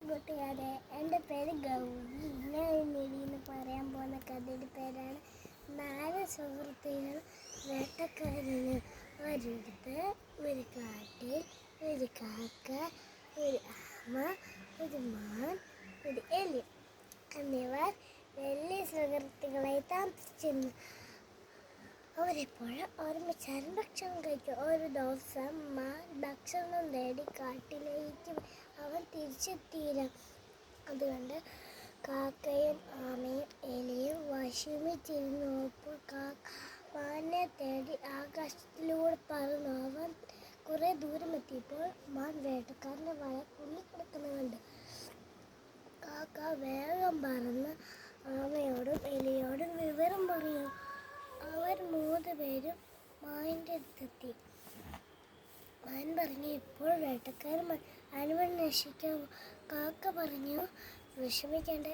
കൂട്ടുകാരെ, എൻ്റെ പേര് ഗൗരി. ഞാൻ ഇന്ന് പറയാൻ പോകുന്ന കഥയുടെ പേരാണ് 4 സുഹൃത്തുക്കൾ വേട്ടക്കാരന്. ഒരിടത്ത് ഒരു കാട്ടിൽ ഒരു കാക്ക, ഒരു ആമ, ഒരു മാൻ, ഒരു എലി എന്നിവർ വലിയ സുഹൃത്തുക്കളായി താമസിച്ചിരുന്നു. അവരെപ്പോഴും ഒരുമിച്ചാണ് ഭക്ഷണം കഴിക്കുക. ഒരു ദിവസം മാൻ ഭക്ഷണം തേടി കാട്ടിലേക്ക് അവൻ തിരിച്ചെത്തിയില്ല. അതുകൊണ്ട് കാക്കയും ആമയും എലിയും വിഷമിച്ചിരുന്നു. അപ്പോൾ മാനെ തേടി ആകാശത്തിലൂടെ പറന്നു. അവൻ കുറെ ദൂരം എത്തിയപ്പോൾ മാൻ വേട്ടക്കാരൻ്റെ വല കുടുങ്ങിക്കിടക്കുന്നത് കണ്ടു. കാക്ക വേഗം പറന്ന് ആമയോടും എലിയോടും വിവരം പറഞ്ഞു. അവർ 3 പേരും മാനിൻ്റെ അടുത്തെത്തി. മാൻ പറഞ്ഞു, ഇപ്പോൾ വേട്ടക്കാരൻ അനുവൻ നശിക്കാവൂ. കാക്ക പറഞ്ഞു, വിഷമിക്കേണ്ട,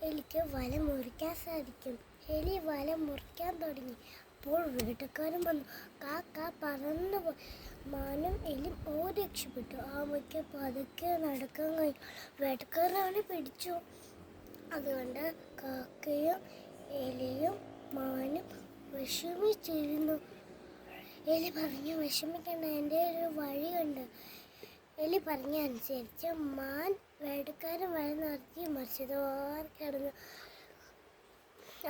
എനിക്ക് വല മുറിക്കാൻ സാധിക്കും. എലി വല മുറിക്കാൻ തുടങ്ങി. അപ്പോൾ വേട്ടക്കാരൻ വന്നു. കാക്ക പറന്നു പോയി. മാനും എലിയും ഓടി രക്ഷപ്പെട്ടു. ആമയ്ക്ക് പതുക്കെ നടക്കാൻ കഴിയും. വേട്ടക്കാരൻ അവനെ പിടിച്ചു. അതുകൊണ്ട് കാക്കയും എലിയും മാനും വിഷമിച്ചിരുന്നു. എലി പറഞ്ഞു, വിഷമിക്കേണ്ട, എൻ്റെ ഒരു വഴിയുണ്ട്. എലി പറഞ്ഞ അനുസരിച്ച് മാൻ വേട്ടക്കാരൻ വല നിർത്തി മറിച്ചതോടെ കിടന്നു.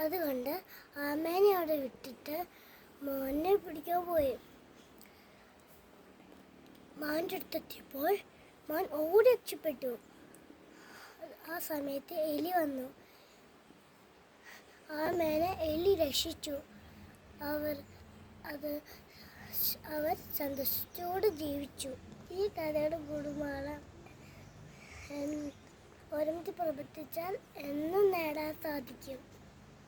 അതുകൊണ്ട് ആമേനെ അവിടെ വിട്ടിട്ട് മാനിനെ പിടിക്കാൻ പോയി. മാൻ്റെ അടുത്തെത്തിയപ്പോൾ മാൻ ഓടി രക്ഷപ്പെട്ടു. ആ സമയത്ത് എലി വന്നു. ആമേനെ എലി രക്ഷിച്ചു. അവർ സന്തോഷത്തോടെ ജീവിച്ചു. ഈ കഥയുടെ ഗുണമാണ് ഒരുമിച്ച് പ്രവർത്തിച്ചാൽ എന്നും നേടാൻ സാധിക്കും.